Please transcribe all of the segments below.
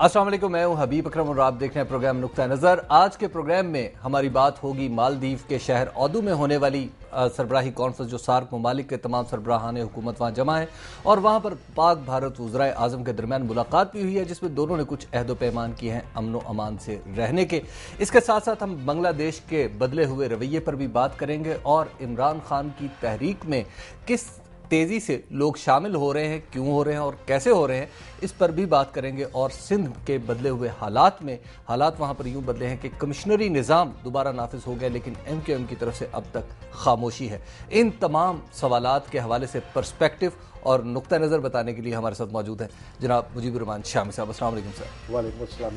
अस्सलाम वालेकुम, मैं हूं हबीब अकरम और आप देख रहे हैं प्रोग्राम नुक्ता नज़र। आज के प्रोग्राम में हमारी बात होगी मालदीव के शहर औदू में होने वाली सरबराही कॉन्फ्रेंस, जो सार्क ममालिक के तमाम सरबराहान हुकूमत वहाँ जमा है और वहाँ पर पाक भारत वज़राए आज़म के दरमियान मुलाकात भी हुई है, जिसमें दोनों ने कुछ अहद व पैमान किए हैं अमन व अमान से रहने के। इसके साथ साथ हम बांग्लादेश के बदले हुए रवैये पर भी बात करेंगे और इमरान खान की तहरीक में किस तेज़ी से लोग शामिल हो रहे हैं, क्यों हो रहे हैं और कैसे हो रहे हैं, इस पर भी बात करेंगे। और सिंध के बदले हुए हालात वहाँ पर यूँ बदले हैं कि कमिश्नरी निज़ाम दोबारा नाफिज हो गया, लेकिन MQM की तरफ से अब तक खामोशी है। इन तमाम सवालात के हवाले से पर्सपेक्टिव और नुक्ता नज़र बताने के लिए हमारे साथ मौजूद हैं जनाब मुजीबुर रहमान शामी साहब। अस्सलाम वालेकुम सर। वालेकुम अस्सलाम।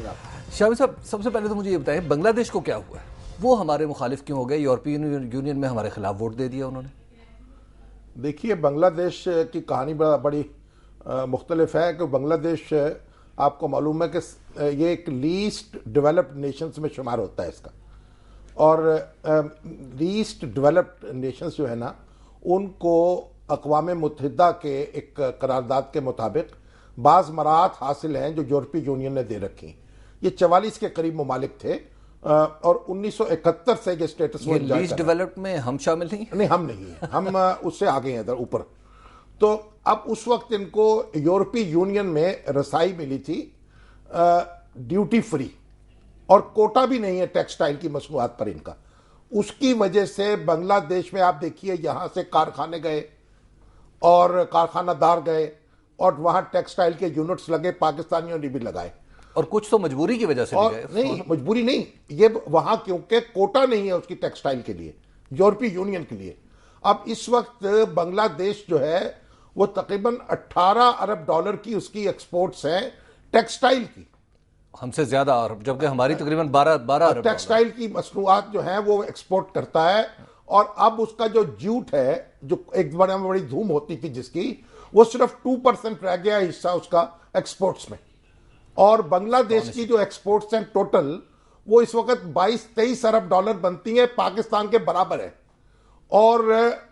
शामी साहब, सबसे पहले तो मुझे ये बताएं, बांग्लादेश को क्या हुआ है? वो हमारे मुखालिफ क्यों हो गए? यूरोपियन यूनियन में हमारे खिलाफ वोट दे दिया उन्होंने। देखिए, बांग्लादेश की कहानी बड़ी मुख्तलिफ है कि बांग्लादेश आपको मालूम है कि ये एक लीस्ट डेवलप्ड नेशंस में शुमार होता है इसका। और लीस्ट डेवलप्ड नेशंस जो है ना, उनको अक़वाम मुत्तहिदा के एक करारदाद के मुताबिक बाज़ मराहत हासिल हैं जो यूरोपीय यूनियन ने दे रखी। ये 44 के करीब ममालिक थे और 1971 से ये स्टेटस वो लीस्ट डेवलप्ड में हम शामिल नहीं, हम नहीं हैं, हम उससे आगे हैं इधर ऊपर। तो अब उस वक्त इनको यूरोपीय यूनियन में रसाई मिली थी ड्यूटी फ्री, और कोटा भी नहीं है टेक्सटाइल की मसनूआत पर इनका। उसकी वजह से बांग्लादेश में आप देखिए, यहाँ से कारखाने गए और कारखानादार गए और वहाँ टेक्सटाइल के यूनिट्स लगे, पाकिस्तानियों ने भी लगाए। और कुछ तो मजबूरी की वजह से भी गए। नहीं, मजबूरी नहीं, ये वहां क्योंकि कोटा नहीं है उसकी टेक्सटाइल के लिए, यूरोपीय यूनियन के लिए। अब इस वक्त बांग्लादेश जो है वो तकरीबन 18 अरब डॉलर की उसकी एक्सपोर्ट्स हैं टेक्सटाइल की, हमसे ज्यादा, और जबकि हमारी तकरीबन 12 अरब टेक्सटाइल की मसनूआत जो है वो एक्सपोर्ट करता है। और अब उसका जो जूट है, जो एक बड़ी धूम होती थी जिसकी, वो सिर्फ 2% रह गया हिस्सा उसका एक्सपोर्ट्स में। और बांग्लादेश की जो एक्सपोर्ट्स हैं टोटल, वो इस वक्त 22-23 अरब डॉलर बनती हैं, पाकिस्तान के बराबर है। और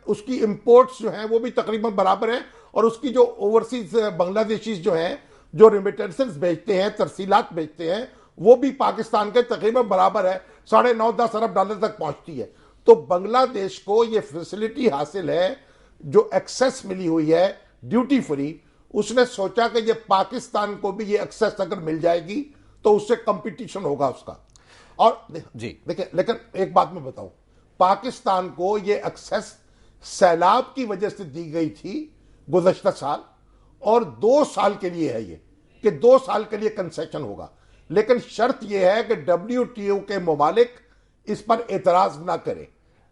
उसकी इंपोर्ट्स जो हैं वो भी तकरीबन बराबर हैं। और उसकी जो ओवरसीज बांग्लादेशीज जो हैं, जो रेमिटेंसेस भेजते हैं, तरसीलात भेजते हैं, वो भी पाकिस्तान के तकरीबन बराबर है, 9.5-10 अरब डॉलर तक पहुंचती है। तो बांग्लादेश को ये फैसिलिटी हासिल है, जो एक्सेस मिली हुई है ड्यूटी फ्री। उसने सोचा कि ये पाकिस्तान को भी ये एक्सेस अगर मिल जाएगी तो उससे कंपटीशन होगा उसका। और जी देखिए, लेकिन एक बात मैं बताऊं, पाकिस्तान को ये एक्सेस सैलाब की वजह से दी गई थी गुज़श्ता साल, और 2 साल के लिए है ये, कि 2 साल के लिए कंसेशन होगा। लेकिन शर्त यह है कि WTO के ममालिक इस पर एतराज ना करें।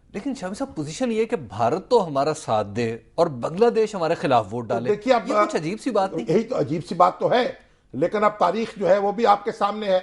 लेकिन शामी साहब, पोजीशन ये है कि भारत तो हमारा साथ दे और बांग्लादेश हमारे खिलाफ वोट डाले। तो देखिए, अब ये कुछ अजीब सी बात नहीं? यही तो अजीब सी बात तो है, लेकिन अब तारीख जो है वो भी आपके सामने है।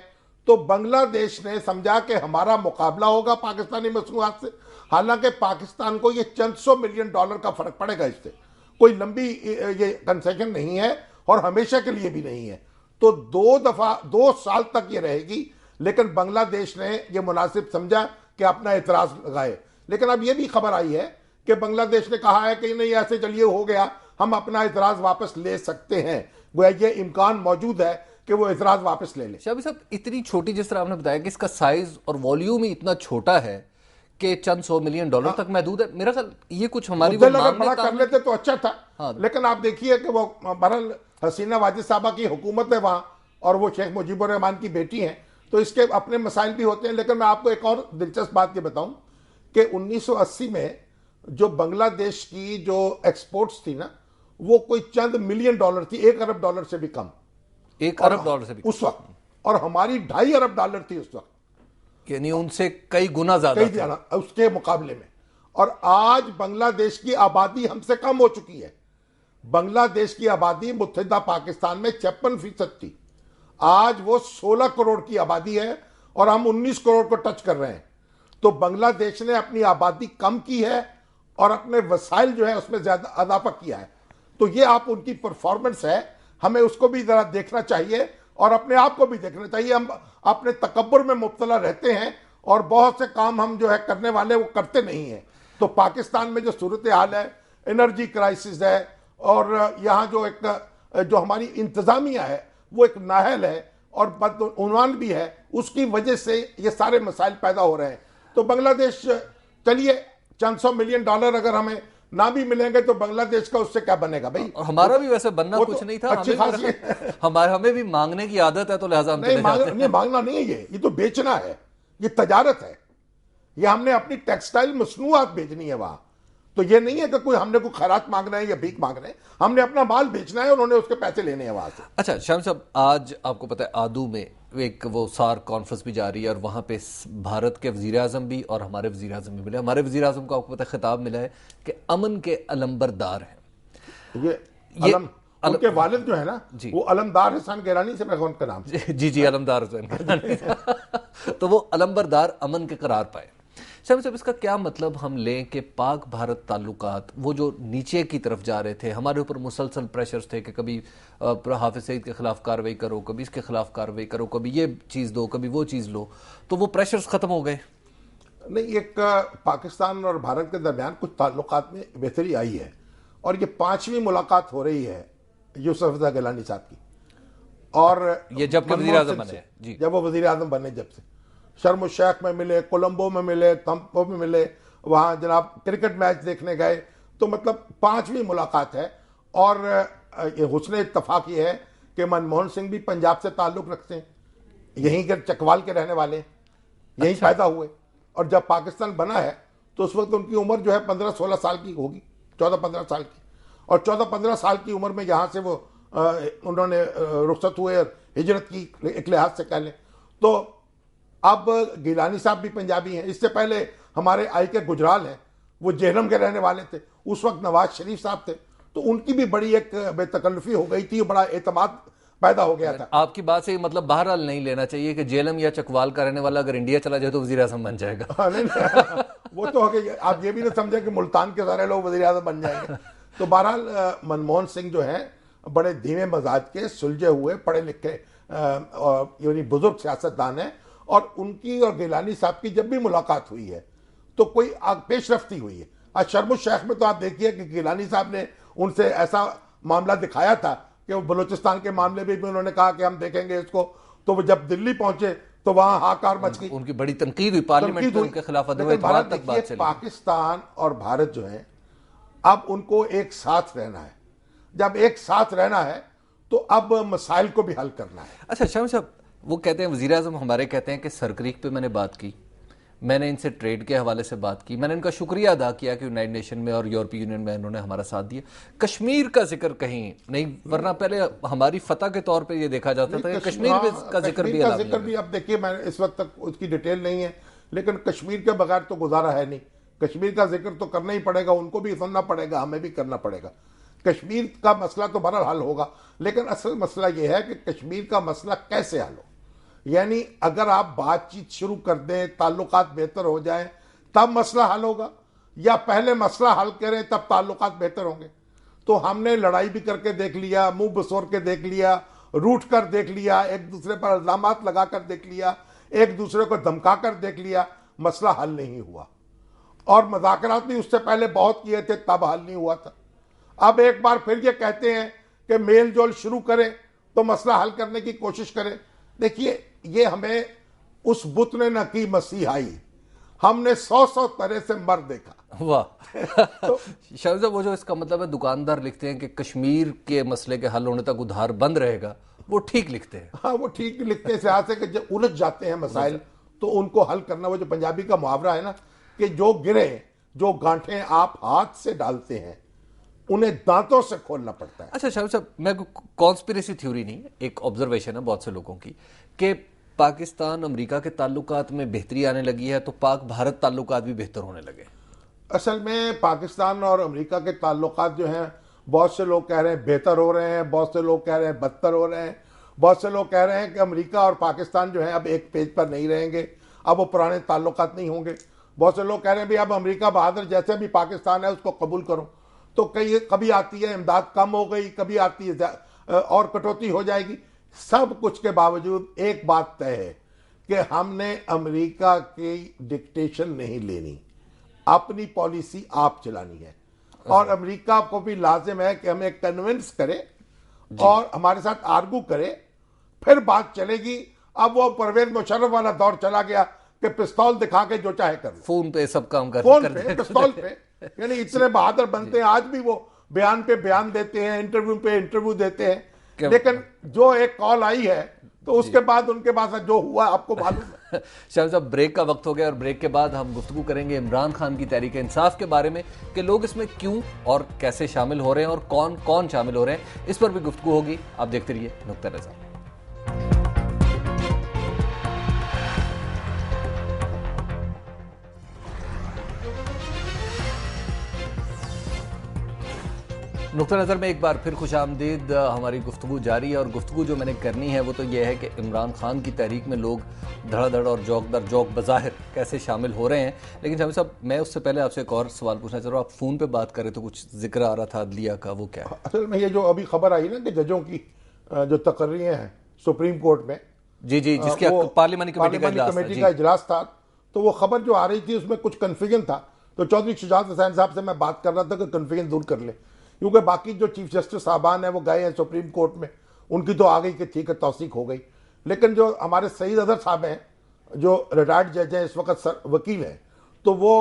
तो बांग्लादेश ने समझा कि हमारा मुकाबला होगा पाकिस्तानी मसनूआत से। हालांकि पाकिस्तान को ये चंद $100 मिलियन का फर्क पड़ेगा, इससे कोई लंबी ये कंसेशन नहीं है और हमेशा के लिए भी नहीं है। तो 2 साल तक ये रहेगी। लेकिन बांग्लादेश ने ये मुनासिब समझा कि अपना एतराज लगाए। लेकिन अब ये भी खबर आई है कि बांग्लादेश ने कहा है कि नहीं, ऐसे चलिए हो गया, हम अपना एतराज वापस ले सकते हैं। गोया ये इम्कान मौजूद है कि वो एतराज वापस ले ले। शामी साहब, इतनी छोटी, जिस तरह आपने बताया कि इसका साइज और वॉल्यूम ही इतना छोटा है कि चंद $100 मिलियन तक महदूद है, मेरा ख्याल ये कुछ हमारी अगर बड़ा कर लेते तो अच्छा था। हाँ। लेकिन आप देखिए कि वो बहरहाल हसीना वाजिद साहबा की हुकूमत है वहां, और वो शेख मुजीबुर रहमान की बेटी हैं, तो इसके अपने मसाइल भी होते हैं। लेकिन मैं आपको एक और दिलचस्प बात ये बताऊं कि 1980 में जो बांग्लादेश की जो एक्सपोर्ट्स थी ना, वो कोई चंद मिलियन डॉलर थी, 1 अरब डॉलर से भी कम। 1 अरब डॉलर से भी उस वक्त, और हमारी 2.5 अरब डॉलर थी उस वक्त, यानी उनसे कई गुना ज्यादा उसके मुकाबले में। और आज बांग्लादेश की आबादी हमसे कम हो चुकी है। बांग्लादेश की आबादी मुत्तहिदा पाकिस्तान में 56% थी, आज वो 16 करोड़ की आबादी है और हम 19 करोड़ को टच कर रहे हैं। तो बांग्लादेश ने अपनी आबादी कम की है और अपने वसाइल जो है उसमें ज्यादा इजाफा किया है। तो ये आप उनकी परफॉर्मेंस है, हमें उसको भी जरा देखना चाहिए और अपने आप को भी देखना चाहिए। हम अपने तकब्बुर में मुब्तला रहते हैं और बहुत से काम हम जो है करने वाले वो करते नहीं हैं। तो पाकिस्तान में जो सूरत हाल है, एनर्जी क्राइसिस है, और यहाँ जो हमारी इंतजामिया है वो एक नाहल है, और बदउनवान भी है, उसकी वजह से ये सारे मसाइल पैदा हो रहे हैं। तो बांग्लादेश, चलिए चंद $100 मिलियन अगर हमें ना भी मिलेंगे तो बांग्लादेश का उससे क्या बनेगा भाई। और हमारा भी वैसे बनना कुछ तो नहीं था, अच्छी खासी हमें भी मांगने की आदत है, तो लिहाजा हम नहीं, मांगना नहीं है ये तो बेचना है, ये तजारत है। ये हमने अपनी टेक्सटाइल मसनूआत बेचनी है वहां। तो ये नहीं है कि कोई हमने कोई खैरात मांगना है या भीख मांगना है, हमने अपना माल बेचना है और उन्होंने उसके पैसे लेने हैं वहां से। अच्छा शाम साहब, आज आपको पता है आदू में एक वो सार्क कॉन्फ्रेंस भी जारी है और वहां पे भारत के वजीर आजम भी और हमारे वजीर आजम भी मिले। हमारे वजीर आजम को आपको पता है खिताब मिला है कि अमन के अलंबरदार हैं। ये उनके वालिद जो है ना, वो अलमदार हसन गिलानी से, मैं उनका नाम जी अलमदार हुसैन गिलानी तो वो अलंबरदार अमन के करार पाए। शाम साहब, इसका क्या मतलब हम लें कि पाक भारत ताल्लुकात वो जो नीचे की तरफ जा रहे थे, हमारे ऊपर मुसलसल प्रेशर्स थे कि कभी हाफिज सईद के खिलाफ कार्रवाई करो, कभी इसके खिलाफ कार्रवाई करो, कभी ये चीज़ दो, कभी वो चीज़ लो, तो वो प्रेशर्स खत्म हो गए? नहीं, एक पाकिस्तान और भारत के दरमियान कुछ ताल्लुकात में बेहतरी आई है और ये 5वीं मुलाकात हो रही है यूसुफ रज़ा गिलानी साहब की। और ये जब वजीर आजम बने, जी जब वो वजीर आजम बने, जब से शर्म शेख में मिले, कोलंबो में मिले, तंपो में मिले, वहाँ जनाब क्रिकेट मैच देखने गए। तो मतलब 5वीं मुलाकात है। और ये हुस्न इत्तफाक ये है कि मनमोहन सिंह भी पंजाब से ताल्लुक़ रखते हैं, यहीं के चकवाल के रहने वाले, यहीं पैदा हुए। और जब पाकिस्तान बना है तो उस वक्त उनकी उम्र जो है 15-16 साल की होगी, 14-15 साल की। और 14-15 साल की उम्र में यहाँ से वो उन्होंने रुखसत हुए और हिजरत की, एक लिहाज से कह लें तो। अब गिलानी साहब भी पंजाबी हैं। इससे पहले हमारे आई के गुजराल हैं, वो जेहलम के रहने वाले थे, उस वक्त नवाज शरीफ साहब थे। तो उनकी भी बड़ी एक बेतकल्लुफी हो गई थी, बड़ा एतमाद पैदा हो गया था। आपकी बात से मतलब बहरहाल नहीं लेना चाहिए कि जेलम या चकवाल का रहने वाला अगर इंडिया चला जाए तो वजीर आजम बन जाएगा। नहीं, वो तो हो गई। आप ये भी ना समझे कि मुल्तान के सारे लोग वजीर आजम बन जाएंगे। तो बहरहाल मनमोहन सिंह जो हैं बड़े धीमे मजाज के, सुलझे हुए, पढ़े लिखे यानी बुजुर्ग सियासतदान हैं। और उनकी और गिलानी साहब की जब भी मुलाकात हुई है तो कोई पेशरफ्ती हुई है। आज शर्म शेख में तो आप देखिए कि गिलानी साहब ने उनसे ऐसा मामला दिखाया था कि वो बलूचिस्तान के मामले में भी उन्होंने कहा कि हम देखेंगे इसको। तो वो जब दिल्ली पहुंचे तो वहां हाकार मच गई, उनकी बड़ी तनकीद हुई, पार्लियामेंट में उनके खिलाफ पाकिस्तान और भारत जो है अब उनको एक साथ रहना है। जब एक साथ रहना है तो अब मसाइल को भी हल करना है। अच्छा शाम साहब, वो कहते हैं वजीर आजम हमारे कहते हैं कि सरक्रीक पे मैंने बात की, मैंने इनसे ट्रेड के हवाले से बात की, मैंने इनका शुक्रिया अदा किया कि यूनाइटेड नेशन में और यूरोपीय यूनियन में इन्होंने हमारा साथ दिया। कश्मीर का जिक्र कहीं नहीं, वरना पहले हमारी फतह के तौर पे ये देखा जाता था कि कश्मीर का जिक्र भी अब देखिए, मैं इस वक्त तक उसकी डिटेल नहीं है, लेकिन कश्मीर के बगैर तो गुजारा है नहीं। कश्मीर का जिक्र तो करना ही पड़ेगा, उनको भी सुनना पड़ेगा, हमें भी करना पड़ेगा। कश्मीर का मसला तो बहरहाल हल होगा, लेकिन असल मसला यह है कि कश्मीर का मसला कैसे हल हो। यानी अगर आप बातचीत शुरू कर दें, ताल्लुकात बेहतर हो जाएं, तब मसला हल होगा, या पहले मसला हल करें तब ताल्लुकात बेहतर होंगे। तो हमने लड़ाई भी करके देख लिया, मुंह बसोर के देख लिया, रूठ कर देख लिया, एक दूसरे पर इल्जामात लगा कर देख लिया, एक दूसरे को धमका कर देख लिया, मसला हल नहीं हुआ। और मुज़ाकरात भी उससे पहले बहुत किए थे, तब हल नहीं हुआ था। अब एक बार फिर ये कहते हैं कि मेल जोल शुरू करें तो मसला हल करने की कोशिश करें। देखिए, ये हमें उस बुत ने न की मसीहाई, हमने 100 तरह से मर देखा। वाह। तो शायद वो जो इसका मतलब है, दुकानदार लिखते हैं कि कश्मीर के मसले के हल होने तक उधार बंद रहेगा, वो ठीक लिखते हैं। हाँ, वो ठीक लिखते हैं। से कि जब उलझ जाते हैं मसाइल तो उनको हल करना, वो जो पंजाबी का मुहावरा है ना कि जो गिरे, जो गांठें आप हाथ से डालते हैं उन्हें दांतों से खोलना पड़ता है। अच्छा शाहिद साहब, मैं कॉन्स्पिरेसी थ्योरी नहीं है, एक ऑब्जर्वेशन है बहुत से लोगों की कि पाकिस्तान अमेरिका के ताल्लुकात में बेहतरी आने लगी है तो पाक भारत ताल्लुकात भी बेहतर होने लगे। असल में पाकिस्तान और अमेरिका के ताल्लुकात जो हैं, बहुत से लोग कह रहे हैं बेहतर हो रहे हैं, बहुत से लोग कह रहे हैं बदतर हो रहे हैं, बहुत से लोग कह रहे हैं कि अमेरिका और पाकिस्तान जो है अब एक पेज पर नहीं रहेंगे, अब वो पुराने ताल्लुकात नहीं होंगे। बहुत से लोग कह रहे हैं भी अब अमेरिका बहादुर जैसे भी पाकिस्तान है उसको कबूल करो। तो कभी आती है इमदाद कम हो गई, कभी आती है और कटौती हो जाएगी। सब कुछ के बावजूद एक बात तय है कि हमने अमेरिका की डिक्टेशन नहीं लेनी, अपनी पॉलिसी आप चलानी है। और अमेरिका को भी लाजिम है कि हमें कन्विंस करे और हमारे साथ आर्गू करे, फिर बात चलेगी। अब वो परवेज मुशर्रफ वाला दौर चला गया कि पिस्तौल दिखा के जो चाहे कर, फोन पे सब काम कर फोन पे पिस्तौल पे, यानी इतने बहादुर बनते हैं। आज भी वो बयान पे बयान देते हैं, इंटरव्यू पे इंटरव्यू देते हैं। लेकिन जो एक कॉल आई है तो उसके बाद उनके पास जो हुआ आपको मालूम है। शायद साहब ब्रेक का वक्त हो गया और ब्रेक के बाद हम गुफ्तगू करेंगे इमरान खान की तहरीक इंसाफ के बारे में कि लोग इसमें क्यों और कैसे शामिल हो रहे हैं और कौन कौन शामिल हो रहे हैं, इस पर भी गुफ्तगू होगी। आप देखते रहिए नुक्ता नज़र। नुक्ता नज़र में एक बार फिर खुशामदीद। हमारी गुफ्तगू जारी है और गुफ्तगू जो मैंने करनी है वो तो ये है कि इमरान खान की तहरीक में लोग धड़ाधड़ और जौक दर जौक बज़ाहिर कैसे शामिल हो रहे हैं। लेकिन शामिल साहब, मैं उससे पहले आपसे एक और सवाल पूछना चाह रहा हूँ। आप फ़ोन पे बात कर रहे तो कुछ जिक्र आ रहा था अदलिया का, वो क्या है? असल में ये जो अभी खबर आई ना कि जजों की जो तकर्रियाँ हैं सुप्रीम कोर्ट में, जी जी, जिसके पार्लियामानी कमेटी का इजलास था, तो वो खबर जो आ रही थी उसमें कुछ कन्फ्यूजन था। तो चौधरी शुजात हुसैन साहब से मैं बात कर रहा था कि कन्फ्यूजन दूर कर ले, क्योंकि बाकी जो चीफ जस्टिस साहबान हैं वो गए हैं सुप्रीम कोर्ट में, उनकी तो आ गई कि ठीक है तौसीक हो गई। लेकिन जो हमारे सईद अदर साहब हैं जो रिटायर्ड जज हैं, इस वक्त वकील हैं, तो वो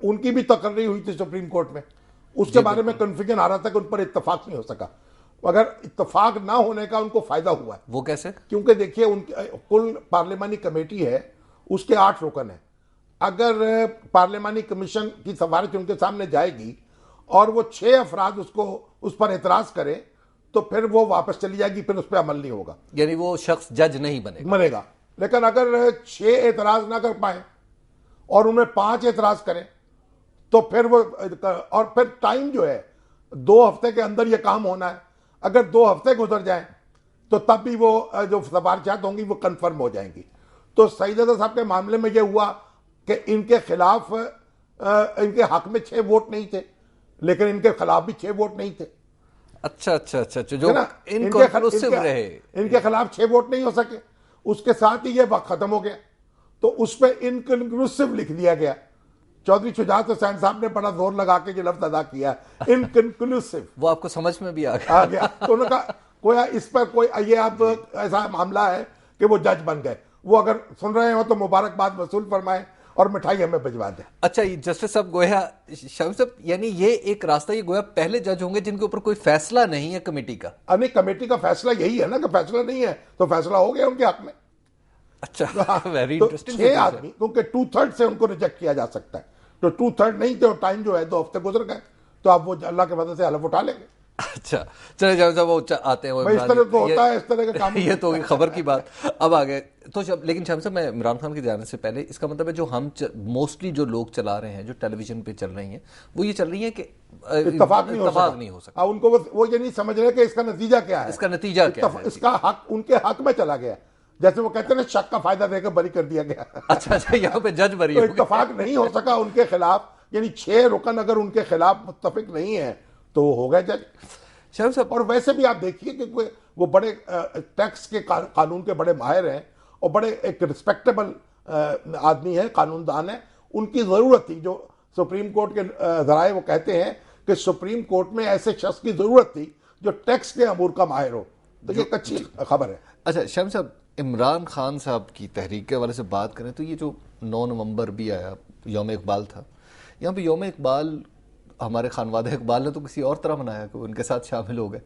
उनकी भी तकर्री हुई थी सुप्रीम कोर्ट में। उसके बारे में कन्फ्यूजन आ रहा था कि उन पर इत्तफाक नहीं हो सका, मगर इत्तफाक ना होने का उनको फायदा हुआ है। वो कैसे? क्योंकि देखिए उनकी कुल पार्लियामानी कमेटी है, उसके 8 रुकन है। अगर पार्लियामानी कमीशन की सिफारिश उनके सामने जाएगी और वो 6 अफराद उसको उस पर एतराज करें तो फिर वो वापस चली जाएगी, फिर उस पर अमल नहीं होगा, यानी वो शख्स जज नहीं बनेगा। लेकिन अगर 6 एतराज ना कर पाए और उनमें 5 एतराज करें तो फिर वो, और फिर टाइम जो है 2 हफ्ते के अंदर ये काम होना है। अगर 2 हफ्ते गुजर जाएं तो तब भी वो जो सिफारिशात होंगी वो कन्फर्म हो जाएंगी। तो सईद अदर साहब के मामले में यह हुआ कि इनके खिलाफ इनके हक में 6 वोट नहीं थे, लेकिन इनके खिलाफ भी 6 वोट नहीं थे। अच्छा, जो इनके खिलाफ 6 वोट नहीं हो सके, उसके साथ ही ये वक्त खत्म हो गया। तो उस पर इनकंक्लूसिव लिख दिया गया। चौधरी शुजात हुसैन साहब ने बड़ा जोर लगा के ये लफ्ज अदा किया, इनकंक्लूसिव। वो आपको समझ में भी आ गया। तो उन्होंने कहा कोई इस पर कोई ये आप ऐसा मामला है कि वो जज बन गए। वो अगर सुन रहे हो तो मुबारकबाद वसूल फरमाएं और मिठाई हमें भिजवा दें। अच्छा, जस्टिस साहब गोया शम्स साहब, यानी ये एक रास्ता, ये गोया पहले जज होंगे जिनके ऊपर कोई फैसला नहीं है कमेटी का। नहीं, कमेटी का फैसला यही है ना कि फैसला नहीं है तो फैसला हो गया उनके हक में। अच्छा, वेरी तो इंटरेस्टिंग। 6 आदमी, क्योंकि 2/3 से उनको रिजेक्ट किया जा सकता है, तो 2/3 नहीं थे, टाइम जो है 2 हफ्ते गुजर गए, तो आप वो अल्लाह के मदद से हलफ उठा लेंगे। अच्छा, चले जाओ साहब, वो आते हैं वो इस तरह तो होता है, इस तरह का काम। ये तो होगी खबर की बात। अब आ गए तो लेकिन शाम साहब, मैं इमरान खान के जाने से पहले, इसका मतलब है जो हम मोस्टली जो लोग चला रहे हैं, जो टेलीविजन पे चल रही हैं, वो ये चल रही है कि इत्तफाक नहीं हो सकता। उनको वो ये नहीं समझ रहे कि इसका नतीजा क्या है, इसका नतीजा क्या है, इसका हक उनके हक में चला गया। जैसे वो कहते हैं शक का फायदा देकर बरी कर दिया गया। अच्छा, यहाँ पे जज बरी तो इत्तफाक नहीं हो सका उनके खिलाफ, यानी 6 रुकन अगर उनके खिलाफ मुत्तफिक नहीं है तो हो गए जज। और वैसे भी आप देखिए कि वो बड़े टैक्स के कानून के बड़े माहिर हैं और बड़े एक रिस्पेक्टेबल आदमी है, कानूनदान है। उनकी जरूरत थी, जो सुप्रीम कोर्ट के जराए वो कहते हैं कि सुप्रीम कोर्ट में ऐसे शख्स की जरूरत थी जो टैक्स के अमूर का माहिर हो। तो ये अच्छी खबर है। अच्छा शाम साहब, इमरान खान साहब की तहरीक के हवाले से बात करें तो ये जो 9 नवंबर भी आया, यौम इकबाल था, यहाँ पे यौम इकबाल हमारे खानवादे इकबाल ने तो किसी और तरह मनाया कि उनके साथ शामिल हो गए।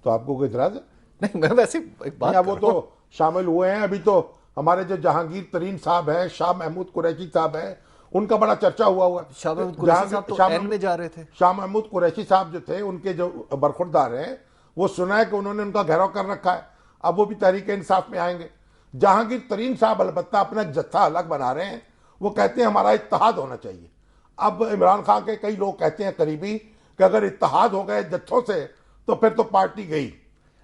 तो आपको कोई इतराज है? नहीं, मैं वैसे एक बात, वो तो शामिल हुए हैं। अभी तो हमारे जो जहांगीर तरीन साहब हैं, शाह महमूद कुरैशी साहब हैं, उनका बड़ा चर्चा हुआ है। शाह महमूद कुरैशी साहब तो एन में जा रहे थे। शाह महमूद कुरैशी साहब जो थे, उनके जो बरखुरदार हैं, वो सुना है कि उन्होंने उनका घेराव कर रखा है। अब वो भी तहरीक इंसाफ में आएंगे। जहांगीर तरीन साहब अलबत्ता अपना जत्था अलग बना रहे हैं। वो कहते हैं हमारा इत्तेहाद होना चाहिए। अब इमरान खान के कई लोग कहते हैं करीबी कि अगर इत्तेहाद हो गए जत्थों से तो फिर तो पार्टी गई,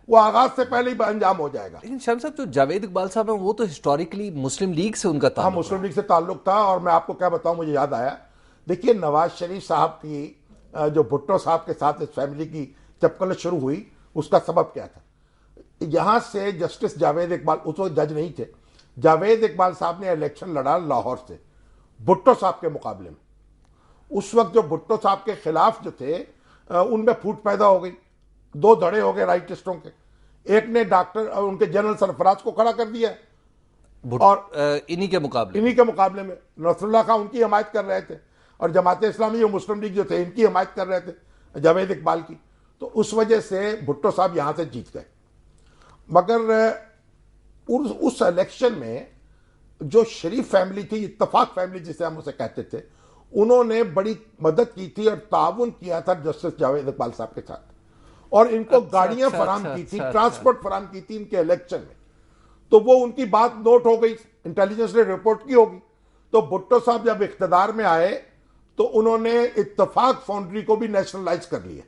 वो आगाज से पहले ही अंजाम हो जाएगा। लेकिन शाम साहब, जो जावेद इकबाल साहब हैं, वो तो हिस्टोरिकली मुस्लिम लीग से उनका ताल्लुक। हाँ, मुस्लिम लीग से ताल्लुक था। और मैं आपको क्या बताऊं, मुझे याद आया, देखिए नवाज शरीफ साहब की जो भुट्टो साहब के साथ इस फैमिली की चपकल शुरू हुई, उसका सबब क्या था? यहां से जस्टिस जावेद इकबाल, उस वक्त जज नहीं थे, जावेद इकबाल साहब ने इलेक्शन लड़ा लाहौर से भुट्टो साहब के मुकाबले में। उस वक्त जो भुट्टो साहब के खिलाफ जो थे, उनमें फूट पैदा हो गई, 2 धड़े हो गए राइटिस्टों के। एक ने डॉक्टर उनके जनरल सरफराज को खड़ा कर दिया, और इन्हीं के मुकाबले में नसरुल्लाह खान उनकी हिमायत कर रहे थे, और जमात इस्लामी और मुस्लिम लीग जो थे इनकी हिमायत कर रहे थे, जावेद इकबाल की। तो उस वजह से भुट्टो साहब यहां से जीत गए। मगर उस इलेक्शन में जो शरीफ फैमिली थी, इत्तफाक फैमिली जिसे हम उसे कहते थे, उन्होंने बड़ी मदद की थी और ताउन किया था जस्टिस जावेद इकबाल साहब के साथ, और इनको गाड़ियां फराम की थी, ट्रांसपोर्ट फराम की थी इनके इलेक्शन में। तो वो उनकी बात नोट हो गई, इंटेलिजेंस ने रिपोर्ट की होगी। तो भुट्टो साहब जब इख्तिदार में आए तो उन्होंने इत्तफाक फाउंड्री को भी नेशनलाइज कर लिया,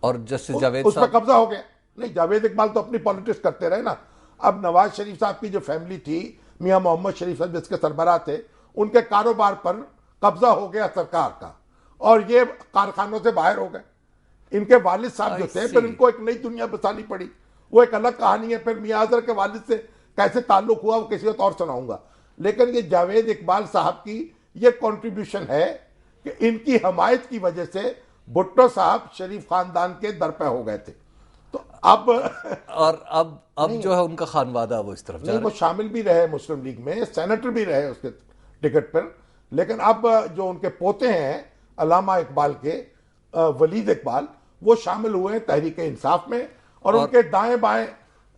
और जस्टिस जावेद उस पर कब्जा हो गया। नहीं, जावेद इकबाल तो अपनी पॉलिटिक्स करते रहे ना। अब नवाज शरीफ साहब की जो फैमिली थी, मियां मोहम्मद शरीफ साहब जिसके सरबराह थे, उनके कारोबार पर कब्जा हो गया सरकार का, और ये कारखानों से बाहर हो गए। इनके वालिद साहब जो थे, फिर इनको एक नई दुनिया बसानी पड़ी, वो एक अलग कहानी है। फिर मियां अजहर के वालिद से कैसे ताल्लुक हुआ वो किसी वक्त और सुनाऊंगा। लेकिन ये जावेद इकबाल साहब की ये कंट्रीब्यूशन है कि इनकी हमायत की वजह से भुट्टो साहब शरीफ खानदान के दर पे हो गए थे। तो अब जो है उनका खानवादा वो इस तरफ नहीं, वो शामिल भी रहे मुस्लिम लीग में, सेनेटर भी रहे उसके टिकट पर। लेकिन अब जो उनके पोते हैं अल्लामा इकबाल के, वलीद इकबाल, वो शामिल हुए हैं तहरीक इंसाफ में, और उनके दाएं बाएं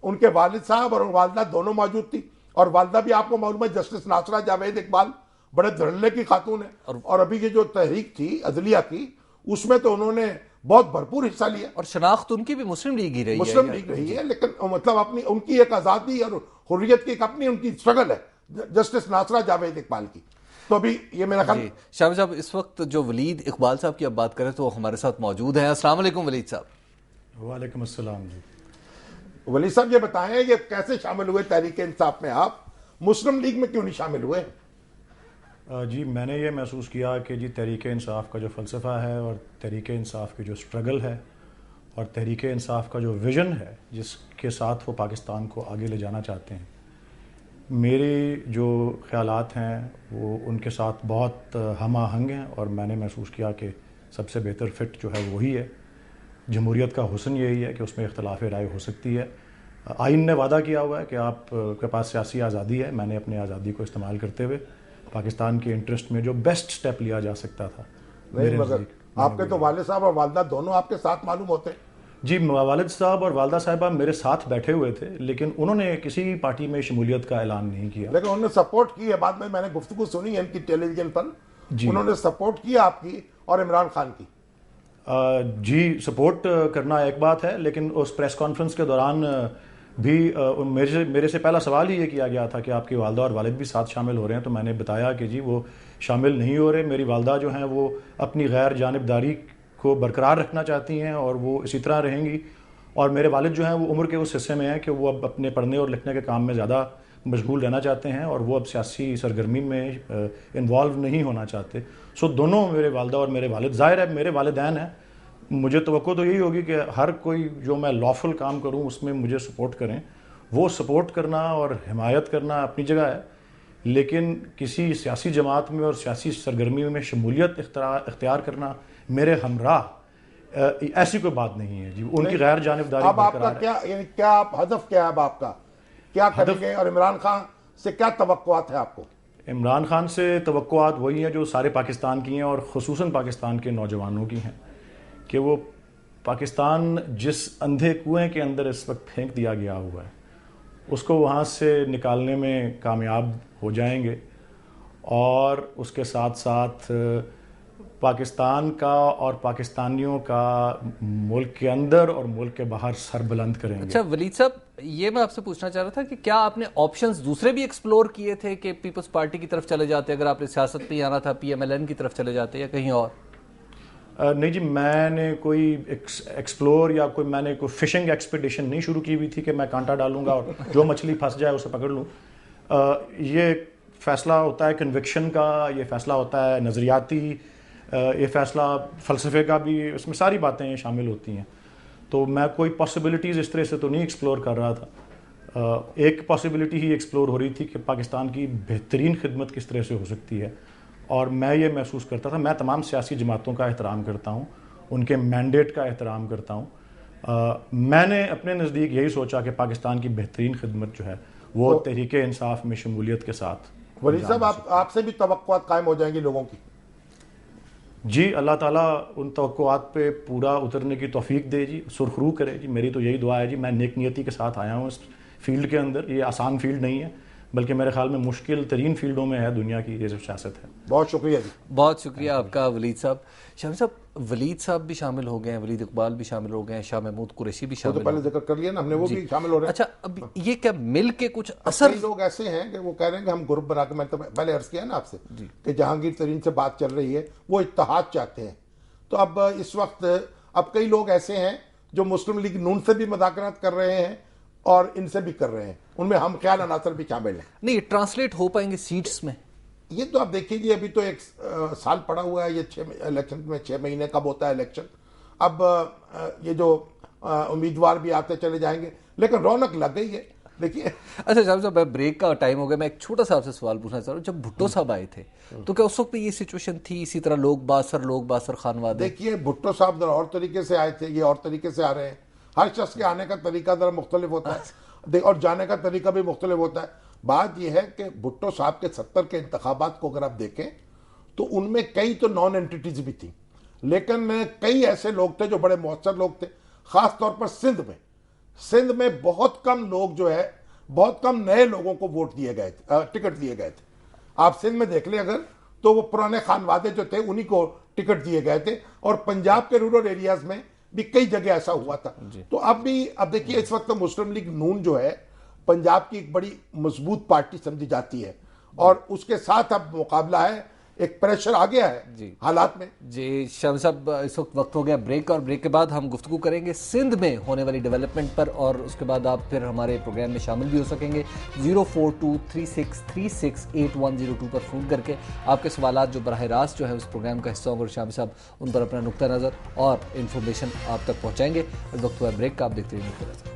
उनके वालिद साहब और वालदा दोनों मौजूद थी। और वालदा भी आपको मालूम है जस्टिस नासरा जावेद इकबाल बड़े धड़ल्ले की खातून है, और अभी ये जो तहरीक थी अदलिया की, उसमें तो उन्होंने बहुत भरपूर हिस्सा लिया। और शनाख्त उनकी भी मुस्लिम लीग ही रही है, मुस्लिम लीग रही है, लेकिन मतलब अपनी उनकी एक आजादी और हुर्रियत की एक अपनी उनकी स्ट्रगल है जस्टिस नासरा जावेद इकबाल की। तो अभी ये मेरा ख्याल। शामिर साहब, इस वक्त जो वलीद इकबाल साहब की अब बात करें तो वो हमारे साथ मौजूद हैं। अस्सलाम वालेकुम वलीद साहब। वालेकुम अस्सलाम जी। वलीद साहब ये बताएं, ये कैसे शामिल हुए तहरीक इंसाफ में? आप मुस्लिम लीग में क्यों नहीं शामिल हुए? जी, मैंने ये महसूस किया कि जी तहरीक इंसाफ का जो फ़लसफ़ा है और तहरीक इंसाफ की जो स्ट्रगल है और तहरीक इंसाफ का जो विज़न है जिसके साथ वो पाकिस्तान को आगे ले जाना चाहते हैं, मेरे जो ख़यालात हैं वो उनके साथ बहुत हम आहंग हैं। और मैंने महसूस किया कि सबसे बेहतर फ़िट जो है वही है। जमहूरियत का हुस्न यही है कि उसमें इख्तलाफ राय हो सकती है। आइन ने वादा किया हुआ है कि आपके पास सियासी आज़ादी है। मैंने अपनी आज़ादी को इस्तेमाल करते हुए पाकिस्तान के इंटरेस्ट में जो बेस्ट स्टेप लिया जा सकता था। नहीं, मगर आपके तो वालिद साहब और वालदा दोनों आपके साथ मालूम होते। जी, वालिद साहब और वालदा साहिबा मेरे साथ बैठे हुए थे, लेकिन उन्होंने किसी पार्टी में शमूलियत का ऐलान नहीं किया। लेकिन उन्होंने सपोर्ट की है। बाद में मैंने गुफ्तगू सुनी है इनकी टेलीविजन पर, उन्होंने सपोर्ट किया आपकी और इमरान खान की। जी, सपोर्ट करना एक बात है, लेकिन उस प्रेस कॉन्फ्रेंस के दौरान भी मेरे से पहला सवाल ही ये किया गया था कि आपकी वालदा और वालिद भी साथ शामिल हो रहे हैं। तो मैंने बताया कि जी वो शामिल नहीं हो रहे। मेरी वालदा जो हैं वो अपनी गैर जानिबदारी को बरकरार रखना चाहती हैं और वो इसी तरह रहेंगी। और मेरे वालिद जो हैं वो उम्र के उस हिस्से में हैं कि वो अब अपने पढ़ने और लिखने के काम में ज़्यादा मशगूल रहना चाहते हैं और वो अब सियासी सरगर्मी में इन्वॉल्व नहीं होना चाहते। सो दोनों मेरे वालदा और मेरे वालिद, ज़ाहिर है मेरे वालिदैन हैं, मुझे तवक्को तो यही होगी कि हर कोई जो मैं लॉफुल काम करूं उसमें मुझे सपोर्ट करें। वो सपोर्ट करना और हिमायत करना अपनी जगह है, लेकिन किसी सियासी जमात में और सियासी सरगर्मी में शमूलियत इख्तियार करना मेरे हमराह ऐसी कोई बात नहीं है जी। उनकी गैर जानिबदारी। अब आपका क्या, यानी क्या आप हदफ क्या है? अब आपका क्या करेंगे? और इमरान खान से क्या तवक्कुआत है आपको? इमरान खान से तवक्कुआत वही हैं जो सारे पाकिस्तान की हैं और ख़ुसूसन पाकिस्तान के नौजवानों की हैं कि वो पाकिस्तान जिस अंधे कुएं के अंदर इस वक्त फेंक दिया गया हुआ है उसको वहाँ से निकालने में कामयाब हो जाएंगे, और उसके साथ साथ पाकिस्तान का और पाकिस्तानियों का मुल्क के अंदर और मुल्क के बाहर सर बुलंद करेंगे। अच्छा वलीद साहब, ये मैं आपसे पूछना चाह रहा था कि क्या आपने ऑप्शंस दूसरे भी एक्सप्लोर किए थे कि पीपल्स पार्टी की तरफ चले जाते अगर आपने सियासत पे आना था, PMLN की तरफ चले जाते या कहीं और? नहीं जी, मैंने कोई एक्सप्लोर या मैंने कोई फिशिंग एक्सपीडिशन नहीं शुरू की हुई थी कि मैं कांटा डालूंगा और जो मछली फंस जाए उसे पकड़ लूँ। ये फैसला होता है कन्विक्शन का, ये फैसला होता है नज़रियाती, ये फैसला फ़लसफ़े का भी, इसमें सारी बातें शामिल होती हैं। तो मैं कोई पॉसिबिलिटीज़ इस तरह से तो नहीं एक्सप्लोर कर रहा था। एक पॉसिबिलिटी ही एक्सप्लोर हो रही थी कि पाकिस्तान की बेहतरीन खिदमत किस तरह से हो सकती है, और मैं ये महसूस करता था, मैं तमाम सियासी जमातों का एहतराम करता हूँ, उनके मैंडेट का एहतराम करता हूँ, मैंने अपने नज़दीक यही सोचा कि पाकिस्तान की बेहतरीन खिदमत जो है वो तहरीक इंसाफ में शमूलियत के साथ। वली साहब, आपसे भी तवक्कुआत कायम हो जाएंगी लोगों की? जी, अल्लाह ताला उन तवक्कुआत पे पूरा उतरने की तौफीक दे जी, सुरखरू करे जी। मेरी तो यही दुआ है जी। मैं नेक नियति के साथ आया हूँ इस फील्ड के अंदर। ये आसान फील्ड नहीं है, बल्कि मेरे ख्याल में मुश्किल तरीन फील्डों में है दुनिया की ये जो सियासत है। बहुत शुक्रिया जी। बहुत शुक्रिया आपका वलीद साहब। शामिल साहब, वलीद साहब भी शामिल हो गए हैं, वलीद इकबाल भी शामिल हो गए हैं, शाह महमूद कुरैशी भी वो शामिल तो पहले हो गए जिक्र कर लिया ना हमने, वो जी। भी शामिल हो रहे हैं। अच्छा, अब ये क्या मिल के कुछ कई असर? लोग ऐसे हैं कि वो कह रहे हैं कि हम ग्रुप बना के, मैंने तो पहले अर्ज किया ना आपसे कि जहांगीर तरीन से बात चल रही है, वो इत्तेहाद चाहते हैं। तो अब इस वक्त अब कई लोग ऐसे हैं जो मुस्लिम लीग नून से भी मुज़ाकरात कर रहे हैं और इनसे भी कर रहे हैं, उनमें हम ख्याल अनासर भी शामिल हैं। नहीं, ट्रांसलेट हो पाएंगे सीट्स में? ये तो आप देखिए, अभी तो एक साल पड़ा हुआ है, ये 6 इलेक्शन में 6 महीने कब होता है इलेक्शन। अब ये जो उम्मीदवार भी आते चले जाएंगे, लेकिन रौनक लग गई है, देखिए। अच्छा साहब, ब्रेक का टाइम हो गया, मैं एक छोटा सा आपसे सवाल पूछना चाह रहा हूँ। जब भुट्टो साहब आए थे तो क्या उस वक्त ये सिचुएशन थी, इसी तरह लोग बासर खानवादे? देखिए, भुट्टो साहब जरा और तरीके से आए थे, ये और तरीके से आ रहे हैं। हर शख्स के आने का तरीका जरा मुख्तलिफ होता है और जाने का तरीका भी मुख्तलिफ होता है। बात यह है कि भुट्टो साहब के 70 के इंतखाबात को अगर आप देखें तो उनमें कई तो नॉन एंटिटीज भी थी, लेकिन कई ऐसे लोग थे जो बड़े मौसर लोग थे। खास तौर पर सिंध में बहुत कम लोग जो है, बहुत कम नए लोगों को वोट दिए गए थे, टिकट दिए गए थे। आप सिंध में देख लें अगर, तो वो पुराने खानवादे जो थे उन्हीं को टिकट दिए गए थे, और पंजाब के रूरल एरियाज में भी कई जगह ऐसा हुआ था। तो अब देखिए, इस वक्त मुस्लिम लीग नून जो है पंजाब की एक बड़ी मजबूत पार्टी समझी जाती है, और उसके साथ अब मुकाबला है, एक प्रेशर आ गया है जी हालात में। जी शाम साहब, इस वक्त हो गया ब्रेक, और ब्रेक के बाद हम गुफ्तगू करेंगे सिंध में होने वाली डेवलपमेंट पर, और उसके बाद आप फिर हमारे प्रोग्राम में शामिल भी हो सकेंगे। 0423636810 पर फ़ोन करके आपके सवालात जो बराह रास्त जो है उस प्रोग्राम का हिस्सा होंगे, शाम साहब उन पर अपना नुक्ता नज़र और इन्फॉर्मेशन आप तक पहुँचाएंगे। इस वक्त हुआ ब्रेक का, आप देखते रहिए नुक्ता नज़र।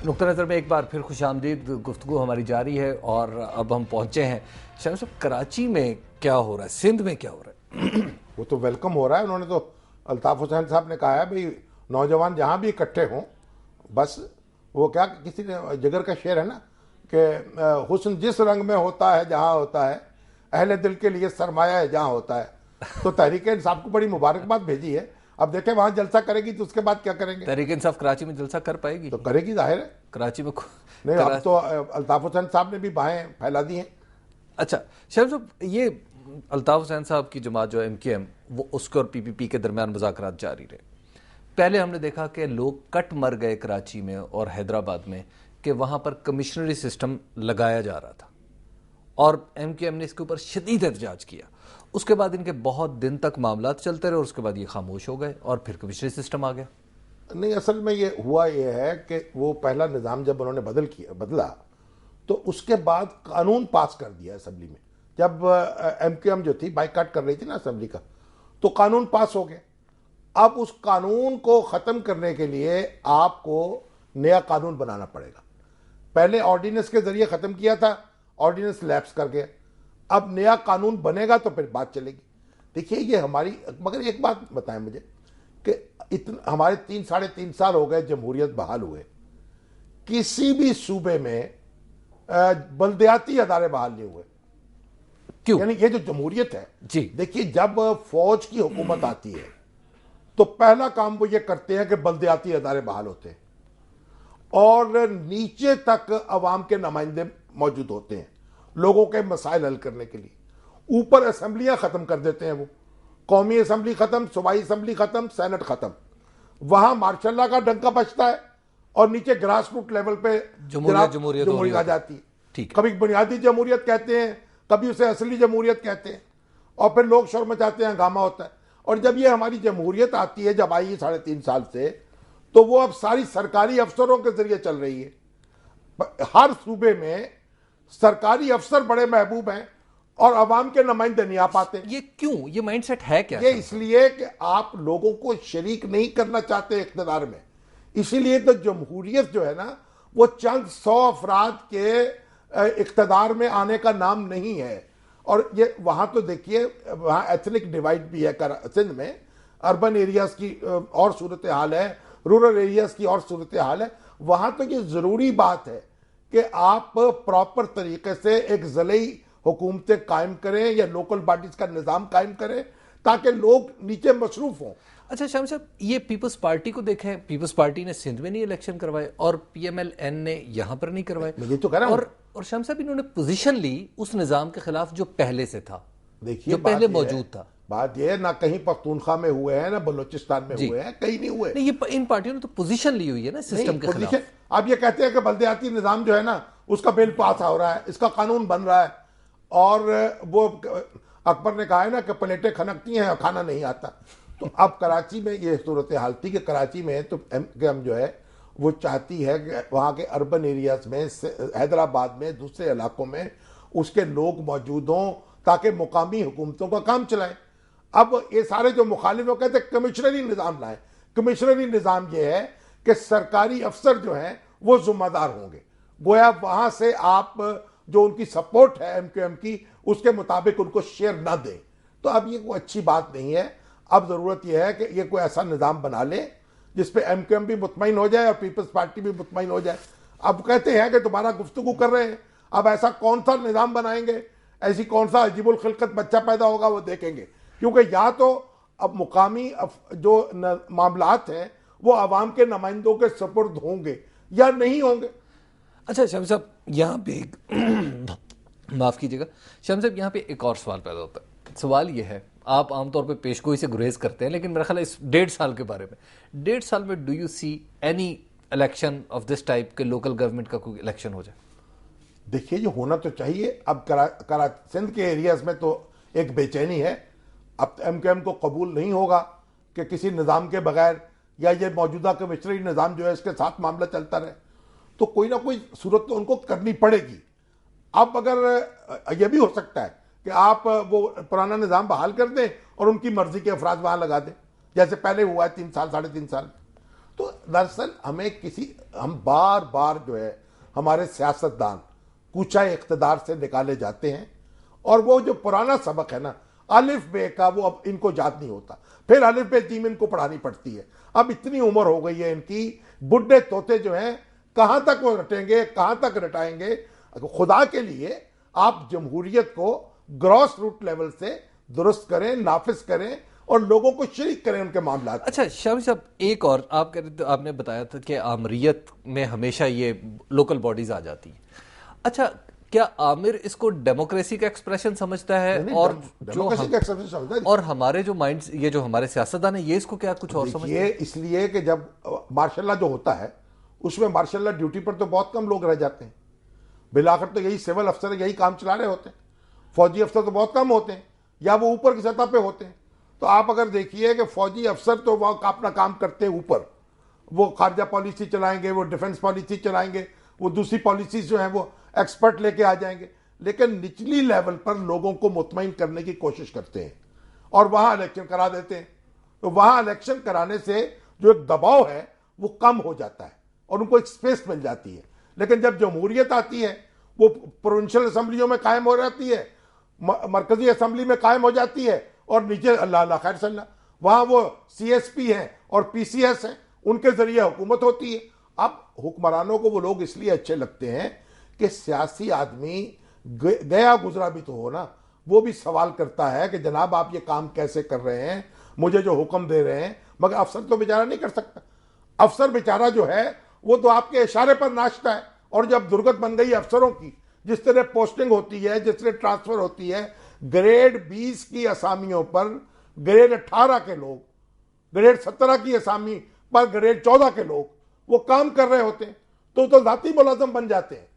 नुक्ता नज़र में एक बार फिर खुशामदीद, गुफ्तगू हमारी जारी है, और अब हम पहुंचे हैं शाम साहब कराची में। क्या हो रहा है, सिंध में क्या हो रहा है? वो तो वेलकम हो रहा है। उन्होंने तो अल्ताफ हुसैन साहब ने कहा है भाई नौजवान जहां भी इकट्ठे हों, बस वो क्या किसी ने जगर का शेर है ना कि हुस्न जिस रंग में होता है जहां होता है, अहले दिल के लिए सरमाया है जहां होता है। तो तहरीक इंसाफ को बड़ी मुबारकबाद भेजी है। अब देखें वहां जलसा करेगी तो उसके बाद क्या करेंगे। तहरीक इंसाफ कराची में जलसा कर पाएगी? तो करेगी, जाहिर है। कराची में नहीं, अब तो अल्ताफ हुसैन साहब ने भी बाहें फैला दी हैं। अच्छा शाम साहब, ये अल्ताफ हुसैन साहब की जमात जो MKM, वो उसके और PPP के दरमियान मुज़ाकरात जारी रहे। पहले हमने देखा कि लोग कट मर गए कराची में और हैदराबाद में कि वहां पर कमिश्नरी सिस्टम लगाया जा रहा था, और MKM ने इसके ऊपर शदीद एहतजाज किया। उसके बाद इनके बहुत दिन तक मामलात चलते रहे, और उसके बाद ये खामोश हो गए, और फिर कमिश्नरी सिस्टम आ गया। नहीं, असल में ये हुआ ये है कि वो पहला निज़ाम जब उन्होंने बदला तो उसके बाद कानून पास कर दिया असेंबली में। जब MKM जो थी बाइकाट कर रही थी ना असेंबली का, तो कानून पास हो गया। अब उस कानून को ख़त्म करने के लिए आपको नया कानून बनाना पड़ेगा। पहले ऑर्डिनेंस के जरिए ख़त्म किया था, ऑर्डिनेंस लैप्स कर गया। अब नया कानून बनेगा तो फिर बात चलेगी। देखिए, ये हमारी, मगर एक बात बताएं मुझे कि हमारे 3-3.5 साल हो गए जमहूरियत बहाल हुए, किसी भी सूबे में बल्दियाती अदारे बहाल नहीं हुए। क्यों? यानी ये जो जमहूरियत है जी, देखिए, जब फौज की हुकूमत आती है तो पहला काम वो ये करते हैं कि बल्दियाती अदारे बहाल होते हैं, और नीचे तक अवाम के नुमाइंदे मौजूद होते हैं लोगों के मसाइल हल करने के लिए। ऊपर असेंबलियां खत्म कर देते हैं, वो कौमी असेंबली खत्म, सूबाई असेंबली खत्म, सेनेट खत्म, वहां मार्शल्ला का डंका बजता है, और नीचे ग्रास रूट लेवल पे जमहूरियत आ जाती है। ठीक, कभी बुनियादी जमहूरियत कहते हैं, कभी उसे असली जमहूरियत कहते हैं, और फिर लोग शोर मचाते हैं, हंगामा होता है। और जब ये हमारी जमहूरियत आती है, जब आई 3.5 साल से, तो वो अब सारी सरकारी अफसरों के जरिए चल रही है। हर सूबे में सरकारी अफसर बड़े महबूब हैं और अवाम के नुमाइंदे नहीं आ पाते। ये क्यों? ये माइंडसेट है क्या? ये इसलिए कि आप लोगों को शरीक नहीं करना चाहते इख्तिदार में। इसीलिए तो जमहूरियत जो है ना, वो चंद 100 अफराद के इख्तदार में आने का नाम नहीं है। और ये वहां तो देखिए, वहां एथनिक डिवाइड भी है सिंध में, अर्बन एरियाज की और सूरत हाल है, रूरल एरियाज की और सूरत हाल है। वहां तो ये जरूरी बात है कि आप प्रॉपर तरीके से एक ज़िले हुकूमतें कायम करें या लोकल बॉडीज का निज़ाम कायम करें ताकि लोग नीचे मसरूफ हों। अच्छा शाम साहब, ये पीपल्स पार्टी को देखें, पीपल्स पार्टी ने सिंध में नहीं इलेक्शन करवाए और पीएमएल-एन ने यहां पर नहीं करवाए। मैं ये तो कह रहा हूं। और शाम साहब, इन्होंने पोजीशन ली उस निजाम के खिलाफ जो पहले से था, देखिए जो पहले मौजूद था। बात यह है, ना कहीं पख्तूनख्वा में हुए हैं, ना बलूचिस्तान में हुए हैं, कहीं नहीं हुए। नहीं, ये इन पार्टियों ने तो पोजीशन ली हुई है ना सिस्टम के खिलाफ। अब ये कहते हैं कि बल्दियाती निजाम जो है ना, उसका बिल पास हो रहा है, इसका कानून बन रहा है, और वो अकबर ने कहा है ना कि प्लेटें खनकती हैं और खाना नहीं आता। तो अब कराची में ये सूरत हाल थी कि कराची में तो एमकेएम जो है वो चाहती है कि वहाँ के अर्बन एरियाज में, हैदराबाद में, दूसरे इलाकों में उसके लोग मौजूद हों ताकि मुकामी हुकूमतों का काम चलाएं। अब ये सारे जो मुखालिफ वो कहते हैं कमिश्नरी निज़ाम लाएं। कमिश्नरी निज़ाम ये है कि सरकारी अफसर जो हैं वो जिम्मेदार होंगे, गोया वहाँ से आप जो उनकी सपोर्ट है एमकेएम की, उसके मुताबिक उनको शेयर ना दें। तो अब ये कोई अच्छी बात नहीं है। अब ज़रूरत यह है कि ये कोई ऐसा निज़ाम बना ले जिसपे एमकेएम भी मुतमईन हो जाए और पीपल्स पार्टी भी मुतमईन हो जाए। अब कहते हैं कि दोबारा गुफ्तगू कर रहे हैं, अब ऐसा कौन सा निज़ाम बनाएंगे, ऐसी कौन सा अजीबुल खिलकत बच्चा पैदा होगा वो देखेंगे। क्योंकि या तो अब मुकामी जो मामलात हैं वो आवाम के नुमाइंदों के सपुर्द होंगे या नहीं होंगे। अच्छा शम साहब, यहाँ पे माफ़ कीजिएगा शम साहब, यहाँ पे एक और सवाल पैदा होता है। सवाल ये है, आप आमतौर पे पेशगोई से गुरेज करते हैं, लेकिन मेरा ख्याल है इस 1.5 साल के बारे में, 1.5 साल में do you see any election of this type के लोकल गवर्नमेंट का कोई इलेक्शन हो जाए? देखिए, ये होना तो चाहिए। अब सिंध के एरियाज में तो एक बेचैनी है। अब एमकेएम को कबूल नहीं होगा कि किसी निज़ाम के बगैर या ये मौजूदा कमिश्नरी निज़ाम जो है इसके साथ मामला चलता रहे, तो कोई ना कोई सूरत तो उनको करनी पड़ेगी। अब अगर यह भी हो सकता है कि आप वो पुराना निज़ाम बहाल कर दें और उनकी मर्जी के अफराज वहाँ लगा दें, जैसे पहले हुआ है 3 साल 3.5 साल। तो दरअसल हम बार बार जो है हमारे सियासतदान कूचा इख्तदार से निकाले जाते हैं, और वो जो पुराना सबक है ना अलिफ बे का, वो अब इनको याद नहीं होता। फिर अलिफ बे जीम इनको पढ़ानी पड़ती है। अब इतनी उम्र हो गई है इनकी, बुढ़े तोते जो हैं कहां तक वो रटेंगे, कहां तक रटाएंगे। खुदा के लिए आप जमहूरियत को ग्रॉस रूट लेवल से दुरुस्त करें, नाफिज करें और लोगों को शरीक करें उनके मामला। अच्छा शामी साहब, एक और आप कह रहे थे, आपने बताया था कि आमरीत में हमेशा ये लोकल बॉडीज आ जाती है। अच्छा, क्या आमिर इसको डेमोक्रेसी का एक्सप्रेशन समझता है? और हमारे जो माइंड, ये जो हमारे सियासतदान है, ये इसको क्या कुछ और समझते हैं? इसलिए कि जब मार्शल लॉ जो होता है उसमें मार्शल लॉ ड्यूटी पर तो बहुत कम लोग रह जाते हैं। बिलाकर तो यही सिविल अफसर यही काम चला रहे होते हैं, फौजी अफसर तो बहुत कम होते हैं या वो ऊपर की सतह पे होते हैं। तो आप अगर देखिए कि फौजी अफसर तो वो अपना काम करते हैं ऊपर, वो खारजा पॉलिसी चलाएंगे, वो डिफेंस पॉलिसी चलाएंगे, वो दूसरी पॉलिसीज जो है वो एक्सपर्ट लेके आ जाएंगे, लेकिन निचली लेवल पर लोगों को मुतमईन करने की कोशिश करते हैं और वहां इलेक्शन करा देते हैं। तो वहां इलेक्शन कराने से जो एक दबाव है वो कम हो जाता है और उनको एक स्पेस मिल जाती है। लेकिन जब जमहूरियत आती है, वो प्रोविंशियल असेंबलियों में कायम हो जाती है, मरकजी असेंबली में कायम हो जाती है, और नीचे अल्लाह खैर सल्ला वहां वो सीएसपी हैं और पीसीएस हैं, उनके जरिए हुकूमत होती है। अब हुक्मरानों को वो लोग इसलिए अच्छे लगते हैं कि सियासी आदमी गया गुजरा भी तो हो ना, वो भी सवाल करता है कि जनाब आप ये काम कैसे कर रहे हैं, मुझे जो हुक्म दे रहे हैं। मगर अफसर तो बेचारा नहीं कर सकता। अफसर बेचारा जो है वो तो आपके इशारे पर नाचता है। और जब दुर्गत बन गई अफसरों की, जिस तरह पोस्टिंग होती है, जिस तरह ट्रांसफर होती है, ग्रेड 20 की असामियों पर ग्रेड 18 के लोग, ग्रेड 17 की असामी पर ग्रेड 14 के लोग वो काम कर रहे होते हैं, तो जाती मुलाजम बन जाते हैं।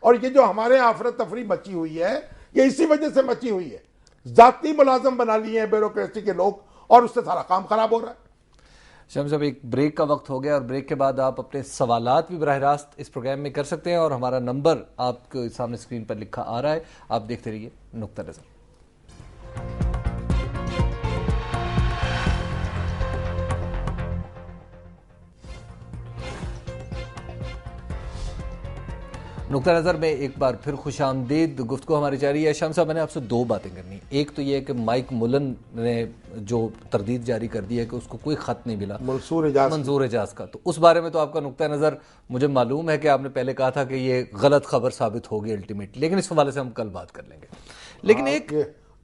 और ये जो हमारे आफरत तफरी मची हुई है, ये इसी वजह से मची हुई है। जाती मुलाजम बना लिए हैं ब्यूरोक्रेसी के लोग, और उससे सारा काम खराब हो रहा है। शम साहब, एक ब्रेक का वक्त हो गया और ब्रेक के बाद आप अपने सवालात भी बराह रास्त इस प्रोग्राम में कर सकते हैं, और हमारा नंबर आपके सामने स्क्रीन पर लिखा आ रहा है, आप देखते रहिए नुक्ता नज़र। नुक्ता नज़र में एक बार फिर खुशामदीद। गुफ्तगू हमारी जारी है। शाम साहब, मैंने आपसे दो बातें करनी। एक तो ये है कि माइक मुलन ने जो तरदीद जारी कर दी है कि उसको कोई ख़त नहीं मिला मंसूर एजाज का, तो उस बारे में तो आपका नुक्ता नज़र मुझे मालूम है कि आपने पहले कहा था कि ये गलत खबर साबित होगी अल्टीमेटली, लेकिन इस हवाले से हम कल बात कर लेंगे। लेकिन एक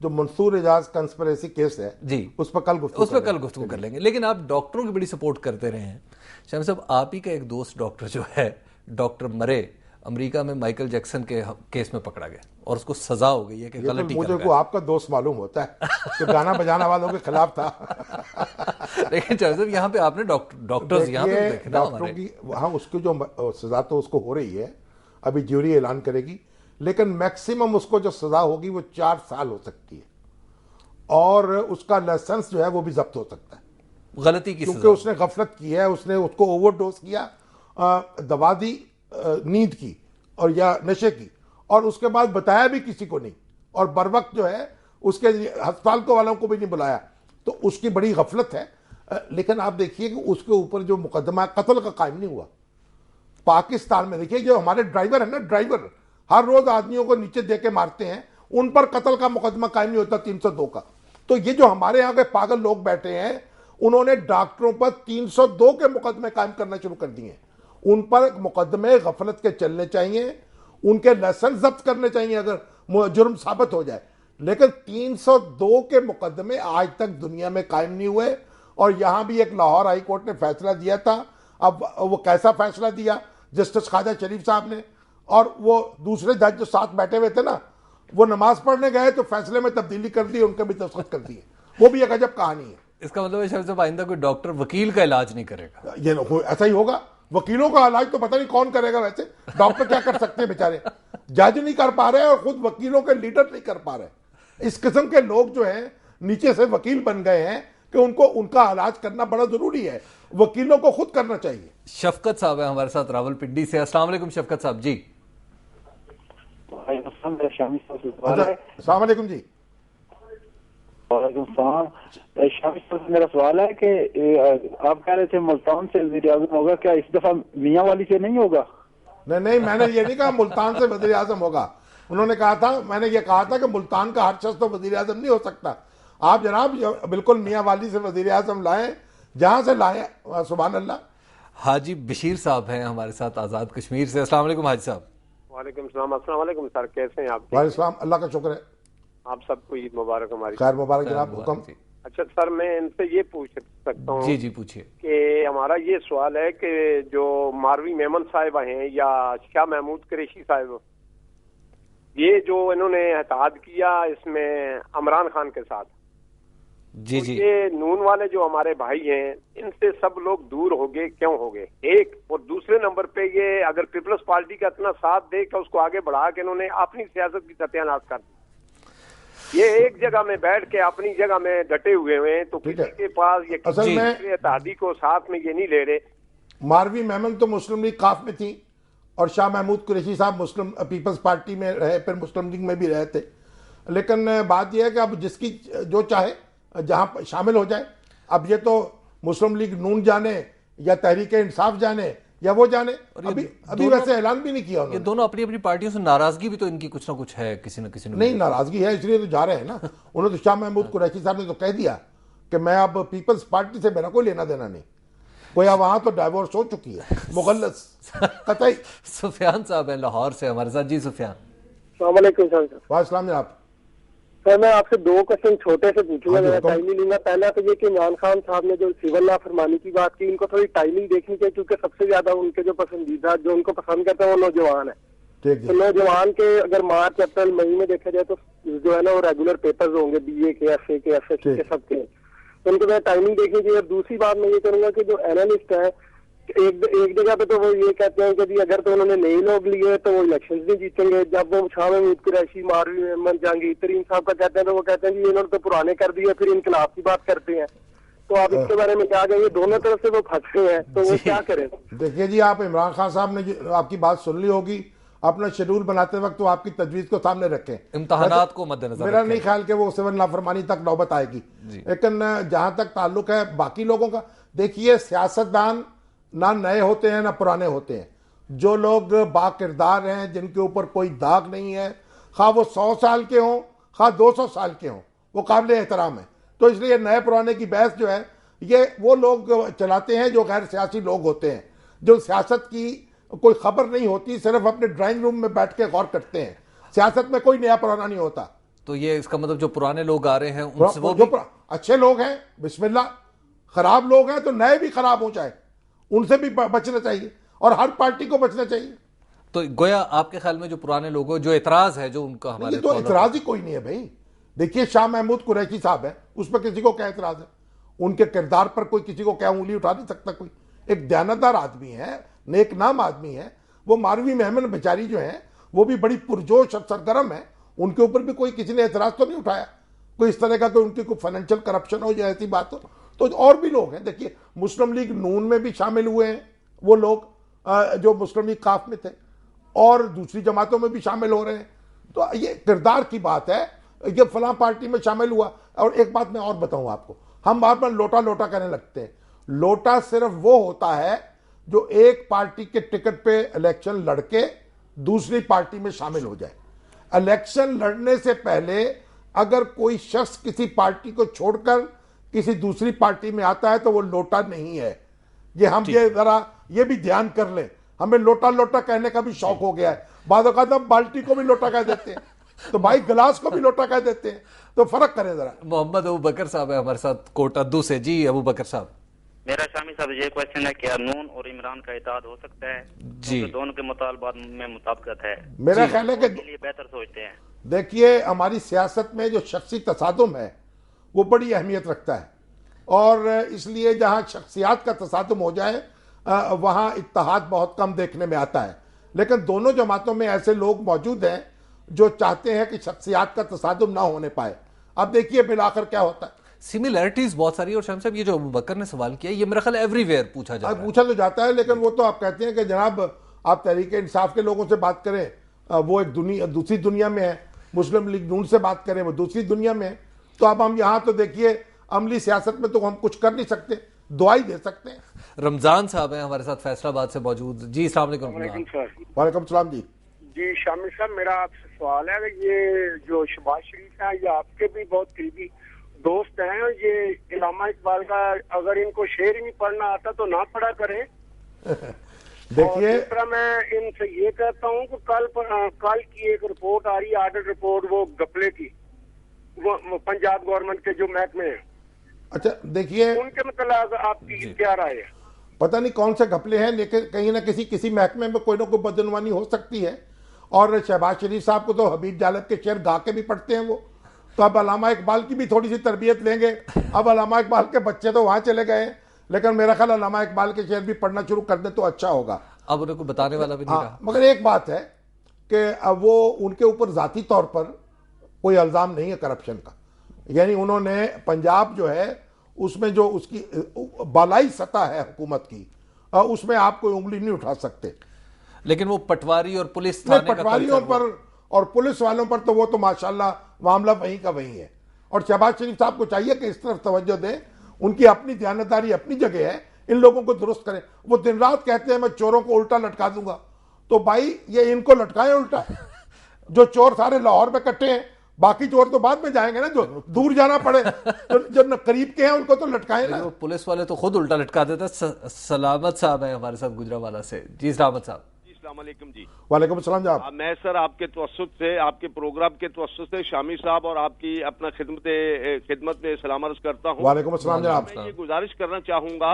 जो मंसूर एजाज कंस्पिरेसी केस है जी, उस पर कल गुफ्तगू कर लेंगे। लेकिन आप डॉक्टरों की बड़ी सपोर्ट करते रहे हैं। शाम साहब, आप ही का एक दोस्त डॉक्टर जो है, डॉक्टर मरे, अमेरिका में माइकल जैक्सन के केस में पकड़ा गया और उसको सजा हो गई है कि गलती मुझे को आपका दोस्त मालूम होता है कि गाना बजाना वालों के खिलाफ था। लेकिन साहब, यहाँ पे आपने डॉक्टर्स यहाँ पे देखना डॉक्टरों की वहाँ उसकी जो सजा तो उसको हो रही है, अभी ज्यूरी ऐलान करेगी, लेकिन मैक्सिमम उसको जो सजा होगी वो 4 साल हो सकती है और उसका लाइसेंस जो है वो भी जब्त हो सकता है गलती की, क्योंकि उसने गफलत की है, उसने उसको ओवरडोज किया, दवा दी नींद की और या नशे की, और उसके बाद बताया भी किसी को नहीं और बर वक्त जो है उसके अस्पताल को वालों को भी नहीं बुलाया, तो उसकी बड़ी गफलत है। लेकिन आप देखिए कि उसके ऊपर जो मुकदमा कत्ल का कायम नहीं हुआ। पाकिस्तान में देखिए जो हमारे ड्राइवर है ना, ड्राइवर हर रोज आदमियों को नीचे दे के मारते हैं, उन पर कत्ल का मुकदमा कायम नहीं होता 302 का। तो ये जो हमारे यहाँ के पागल लोग बैठे हैं, उन्होंने डॉक्टरों पर 302 के मुकदमे कायम करना शुरू कर दिए। उन पर मुकदमे गफलत के चलने चाहिए, उनके लाइसेंस जब्त करने चाहिए अगर जुर्म साबित हो जाए, लेकिन 302 के मुकदमे आज तक दुनिया में कायम नहीं हुए। और यहां भी एक लाहौर हाई कोर्ट ने फैसला दिया था, अब वो कैसा फैसला दिया जस्टिस ख्वाजा शरीफ साहब ने, और वो दूसरे जज जो साथ बैठे हुए थे ना, वो नमाज पढ़ने गए तो फैसले में तब्दीली कर दी, उनके भी दस्तखत कर दिए। वो भी एक अजब कहानी है। इसका मतलब है शायद आइंदा कोई डॉक्टर वकील का इलाज नहीं करेगा। ये ऐसा ही होगा। वकीलों का इलाज तो पता नहीं कौन करेगा, वैसे डॉक्टर क्या कर सकते हैं बेचारे, जज नहीं कर पा रहे और खुद वकीलों के लीडर नहीं कर पा रहे। इस किस्म के लोग जो हैं नीचे से वकील बन गए हैं कि उनको उनका इलाज करना बड़ा जरूरी है, वकीलों को खुद करना चाहिए। शफकत साहब है हमारे साथ रावलपिंडी से। अस्सलाम वालेकुम शफकत साहब जी। अस्सलाम वालेकुम जी। मेरा सवाल है कि आप कह रहे थे मुल्तान से वज़ीर आज़म होगा, क्या इस दफा मियां वाली से नहीं होगा? नहीं, मैंने ये नहीं कहा मुल्तान से वज़ीर आज़म होगा। उन्होंने कहा था, मैंने ये कहा था कि मुल्तान का हर शख्स तो वज़ीर आज़म नहीं हो सकता। आप जनाब बिल्कुल मियां वाली से वज़ीर आज़म लाएं, जहां से लाएं। सुभान अल्लाह। हाजी बशीर साहब हैं हमारे साथ आज़ाद कश्मीर से। अस्सलाम वालेकुम हाजी साहब। वालेकुम सलाम। अस्सलाम वालेकुम सर, कैसे हैं आप? वालेकुम सलाम, अल्लाह का शुक्र है। आप सबको ईद मुबारक। हमारी खैर मुबारक जनाब, हुक्म। अच्छा सर, मैं इनसे ये पूछ सकता हूँ? जी जी पूछिए। कि हमारा ये सवाल है कि जो मारवी मेमन साहिबा हैं या शाह महमूद कुरैशी साहिब, ये जो इन्होंने एतहाद किया इसमें इमरान खान के साथ, जी तो जी, ये नून वाले जो हमारे भाई हैं इनसे सब लोग दूर हो गए, क्यों हो गए? एक, और दूसरे नंबर पे ये अगर पीपल्स पार्टी का इतना साथ दे कि उसको आगे बढ़ा के इन्होंने अपनी सियासत की सत्यानाश कर दी। ये एक जगह में बैठ के अपनी जगह में डटे हुए हैं, तो किसी के पास ये असल में इत्तेहादी को साथ में ये नहीं ले रहे। मारवी मेमन तो मुस्लिम लीग काफ में थी और शाह महमूद कुरैशी साहब मुस्लिम पीपल्स पार्टी में रहे, फिर मुस्लिम लीग में भी रहे थे। लेकिन बात यह है कि अब जिसकी जो चाहे जहां शामिल हो जाए। अब ये तो मुस्लिम लीग नून जाने या तहरीक इंसाफ जाने या वो जाने, अभी वैसे ऐलान भी नहीं किया उन्होंने। ये दोनों अपनी अपनी पार्टियों से नाराजगी भी तो इनकी कुछ ना कुछ है, किसी न किसी नहीं नाराजगी है, इसलिए तो जा रहे हैं ना। उन्होंने तो शाह महमूद कुरैशी साहब ने तो कह दिया कि मैं अब पीपल्स पार्टी से मेरा कोई लेना देना नहीं। कोई अब वहां तो डाइवोर्स हो चुकी है, मुगल्लस कतई। सुफियान साहब है लाहौर से हमारे साथ। जी सुफियान। वालेकुम आप सर, मैं आपसे 2 क्वेश्चन छोटे से पूछूंगा, मेरा टाइम नहीं लूंगा। पहला तो ये कि इमरान खान साहब ने जो सिविल लॉ फरमानी की बात की, इनको थोड़ी टाइमिंग देखनी चाहिए, क्योंकि सबसे ज्यादा उनके जो पसंदीदा जो उनको पसंद करते हैं वो नौजवान है। तो नौजवान के अगर मार्च अप्रैल मई में देखा जाए तो जो है ना वो रेगुलर पेपर्स होंगे, BA के, FA के, FS के, सबके, तो उनको मैं टाइमिंग देखनी चाहिए। और दूसरी बात मैं ये करूंगा कि जो एनालिस्ट है एक जगह पे तो वो ये कहते हैं कि जी अगर तो उन्होंने नए लोग लिए तो वो इलेक्शंस नहीं जीतेंगे। जब वो शाह महमूद कुरैशी, मारवी मेमन, जहांगीर तरीन साहब का कहते हैं तो वो कहते हैं जी इन्होंने तो पुराने कर दिए, फिर इनकलाब की बात करते हैं। तो आप इसके बारे में क्या कहेंगे? दोनों तरफ से वो फंसे हैं, तो वो क्या करें? देखिए जी, आप इमरान खान साहब ने आपकी बात सुन ली होगी, अपना शेड्यूल बनाते वक्त तो आपकी तजवीज को सामने रखें, इम्तिहानात को मद्देनजर मेरा नहीं ख्याल कि वो सिविल नाफरमानी तक नौबत आएगी। लेकिन जहां तक ताल्लुक है बाकी लोगों का, देखिए सियासतदान ना नए होते हैं ना पुराने होते हैं। जो लोग बाकिरदार हैं, जिनके ऊपर कोई दाग नहीं है, खा वो 100 साल के हों, खा 200 साल के हों, वो काबिल एहतराम है। तो इसलिए नए पुराने की बहस जो है ये वो लोग चलाते हैं जो गैर सियासी लोग होते हैं, जो सियासत की कोई खबर नहीं होती, सिर्फ अपने ड्राइंग रूम में बैठ के गौर करते हैं। सियासत में कोई नया पुराना नहीं होता। तो ये इसका मतलब जो पुराने लोग आ रहे हैं उनसे वो जो अच्छे लोग हैं बिस्मिल्लाह, खराब लोग हैं तो नए भी खराब हो जाए, उनसे भी बचना चाहिए और हर पार्टी को बचना चाहिए। तो गोया आपके ख्याल में जो पुराने लोग जो एतराज है जो उनका हमारे तो एतराज ही कोई नहीं है भाई। देखिए शाह महमूद कुरैशी साहब है, उस पर किसी को क्या एतराज है? उनके किरदार पर कोई किसी को क्या उंगली उठा नहीं सकता। कोई एक दयानतदार आदमी है, नेक नाम आदमी है। वो मारवी मेमन बेचारी जो है वो भी बड़ी पुरजोश और सरगर्म है, उनके ऊपर भी कोई किसी ने एतराज तो नहीं उठाया। कोई इस तरह का कोई उनकी कोई फाइनेंशियल करप्शन हो या ऐसी बात हो। तो और भी लोग हैं, देखिए मुस्लिम लीग नून में भी शामिल हुए हैं वो लोग जो मुस्लिम लीग काफ में थे, और दूसरी जमातों में भी शामिल हो रहे हैं। तो ये किरदार की बात है, ये फलां पार्टी में शामिल हुआ। और एक बात मैं और बताऊं आपको, हम बार बार लोटा लोटा कहने लगते हैं। लोटा सिर्फ वो होता है जो एक पार्टी के टिकट पे इलेक्शन लड़के दूसरी पार्टी में शामिल हो जाए। इलेक्शन लड़ने से पहले अगर कोई शख्स किसी पार्टी को छोड़कर किसी दूसरी पार्टी में आता है तो वो लोटा नहीं है। ये हम ये जरा ये भी ध्यान कर लें। हमें लोटा लोटा कहने का भी शौक हो गया है। बाद औक़ात हम बाल्टी को भी लोटा कह देते हैं, तो भाई गिलास को भी लोटा कह देते हैं। तो फर्क करें जरा। मोहम्मद अबू बकर साहब है हमारे साथ कोट अद्दू से। जी अबू बकर साहब। मेरा शामी साहब ये क्वेश्चन है, क्या नून और इमरान का इत्तेहाद हो सकता है? जी दोनों के मुतालबात में मुताबिकत है। मेरा ख्याल है कि बेहतर सोचते हैं। देखिए हमारी सियासत में जो शख्सी तसादुम है वो बड़ी अहमियत रखता है, और इसलिए जहां शख्सियात का तसादुम हो जाए वहां इत्तेहाद बहुत कम देखने में आता है। लेकिन दोनों जमातों में ऐसे लोग मौजूद हैं जो चाहते हैं कि शख्सियात का तसादुम ना होने पाए। अब देखिए बिलाखिर क्या होता है। सिमिलैरिटीज बहुत सारी। और शाम साहब ये जो अबू बकर ने सवाल किया ये मेरा ख्याल एवरीवेयर पूछा जाता है। पूछा तो जाता है, लेकिन वो तो आप कहते हैं कि जनाब आप तहरीक इंसाफ के लोगों से बात करें, वो एक दूसरी दुनिया में है। मुस्लिम लीग नून से बात करें, वो दूसरी दुनिया में है। तो अब हम यहाँ तो देखिए अमली सियासत में तो हम कुछ कर नहीं सकते, दुआ ही दे सकते हैं। रमजान साहब हैं हमारे साथ फैसलाबाद से मौजूद। जी अस्सलाम वालेकुम। वालेकुम सलाम। जी शामिर साहब, मेरा आपसे सवाल है कि ये जो शहबाज शरीफ है ये आपके भी बहुत करीबी दोस्त हैं, और ये इलामा इकबाल का अगर इनको शेर ही नहीं पढ़ना आता तो ना पढ़ा करें। देखिए दूसरा मैं इनसे ये कहता हूँ कि कल की एक रिपोर्ट आ रही है, ऑडिट रिपोर्ट, वो घपले की, वो पंजाब गवर्नमेंट के जो महकमे हैं। अच्छा देखिए उनके मतलब आपकी क्या राय है? पता नहीं कौन से घपले हैं, लेकिन कहीं ना किसी महकमे में कोई ना कोई बदनवानी हो सकती है। और शहबाज शरीफ साहब को तो हबीब जालब के शेर गा के भी पढ़ते हैं वो। तो अब अल्लामा इकबाल की भी थोड़ी सी तरबियत लेंगे। अब अल्लामा इकबाल के बच्चे तो वहां चले गए, लेकिन मेरा ख्याल अल्लामा इकबाल के शेर भी पढ़ना शुरू कर दे तो अच्छा होगा। अब उन्हें कोई बताने वाला भी नहीं रहा। मगर एक बात है कि अब वो उनके ऊपर जाती तौर पर कोई इल्जाम नहीं है करप्शन का। यानी उन्होंने पंजाब जो है उसमें जो उसकी बालाई सतह है हुकूमत की, उसमें आप कोई उंगली नहीं उठा सकते। लेकिन वो पटवारी और पुलिस थाने पटवारियों पर और पुलिस वालों पर तो वो तो माशाल्लाह मामला वहीं का वहीं है। और शहबाज शरीफ साहब को चाहिए कि इस तरफ तवज्जो दें। उनकी अपनी दयानतदारी अपनी जगह है, इन लोगों को दुरुस्त करें। वो दिन रात कहते हैं मैं चोरों को उल्टा लटका दूंगा, तो भाई ये इनको लटकाएं उल्टा। जो चोर सारे लाहौर में इकट्ठे हैं, बाकी चोर तो बाद में जाएंगे ना, जो दूर जाना पड़े तो जो करीब के हैं उनको तो लटकाएं ना। पुलिस वाले तो खुद उल्टा लटका देते। सलामत साहब है हमारे साथ गुजरावाला से। जी सलामत साहब। जी वालेकुम सलाम साहब। मैं सर आपके तवस्सुत से, आपके प्रोग्राम के तवस्सुत से शामी साहब और आपकी अपना खिदमत में सलाम अर्ज करता हूँ। वालेकुम सलाम जनाब। मैं ये गुजारिश करना चाहूंगा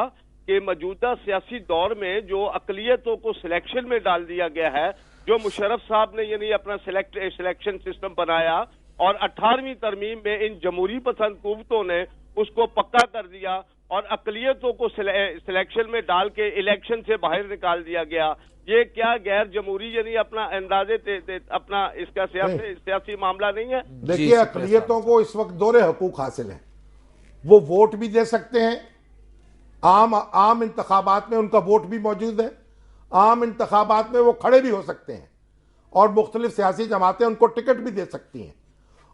कि मौजूदा सियासी दौर में जो अकलियतों को सिलेक्शन में डाल दिया गया है, जो मुशर्रफ साहब ने यानी अपना सिलेक्शन सिस्टम बनाया और 18वीं तरमीम में इन जमहूरी पसंद कुव्वतों ने उसको पक्का कर दिया और अकलियतों को सिलेक्शन में डाल के इलेक्शन से बाहर निकाल दिया गया। ये क्या गैर जमहूरी यानी अपना अंदाजे अपना इसका सियासी मामला नहीं है? देखिए अकलियतों को इस वक्त दोहरे हकूक हासिल हैं। वो वोट भी दे सकते हैं, आम इंतखाबात में उनका वोट भी मौजूद है, आम इंतखाबात में वो खड़े भी हो सकते हैं, और मुख्तलिफ सियासी जमातें उनको टिकट भी दे सकती हैं।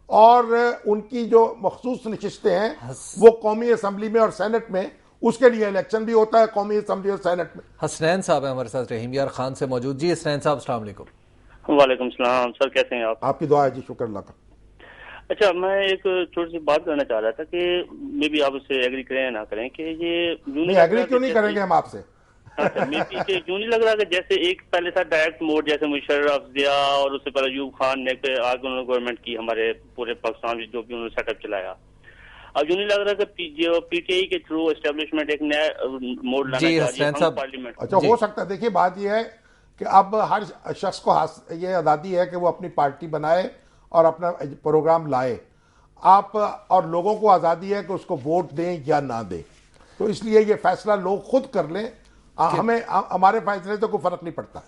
और उनकी जो मखसूस नशिस्तें हैं वो कौमी असम्बली में और सेनेट में उसके लिए इलेक्शन भी होता है कौमी असम्बली और सेनेट में। हसनैन साहब हैं हमारे साथ रहीम यार खान से मौजूद। जी हसनैन साहब अस्सलाम वालेकुम। वालेकुम सलाम सर, कैसे हैं आप? आपकी दुआ है जी, शुक्र अल्लाह का। अच्छा, मैं एक छोटी सी बात करना चाह रहा था कि मे भी आप उससे एग्री करें या ना करें कि ये नहीं एग्री क्यों नहीं करेंगे हम आपसे। अच्छा, क्यों नहीं लग रहा कि जैसे एक पहले था डायरेक्ट मोड, जैसे मुशर्रफ दिया और उससे पहले अयूब खान ने आगे उन्होंने गवर्नमेंट की हमारे पूरे पाकिस्तान में जो भी उन्होंने सेटअप चलाया, अब यूँ नहीं लग रहा कि जो पीटीआई के थ्रू एस्टेब्लिशमेंट एक नया मोड लाना चाहिए पार्लियामेंट। अच्छा, हो सकता है। देखिए बात यह है कि अब हर शख्स को ये आज़ादी है कि वो अपनी पार्टी बनाए और अपना प्रोग्राम लाए। आप और लोगों को आज़ादी है कि उसको वोट दें या ना दें, तो इसलिए ये फैसला लोग खुद कर लें। हमें हमारे फैसले तो कोई फर्क नहीं पड़ता।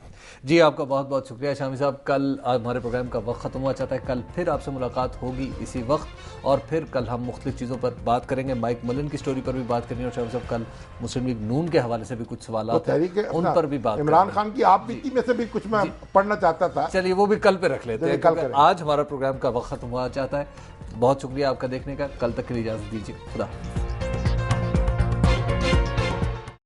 जी आपका बहुत बहुत शुक्रिया शामी साहब। कल हमारे प्रोग्राम का वक्त ख़त्म हुआ, चाहता है कल फिर आपसे मुलाकात होगी इसी वक्त और फिर कल हम मुख्तलिफ चीज़ों पर बात करेंगे। माइक मलिन की स्टोरी पर भी बात करेंगे और शामी साहब कल मुस्लिम लीग नून के हवाले से भी कुछ सवाल उन पर भी बात, इमरान खान की आप बीती में से भी कुछ मैं पढ़ना चाहता था। चलिए वो भी कल पे रख लेते हैं। आज हमारा प्रोग्राम का वक्त ख़त्म हुआ, चाहता है बहुत शुक्रिया आपका देखने का। कल तक के लिए इजाज़त दीजिए। खुदा।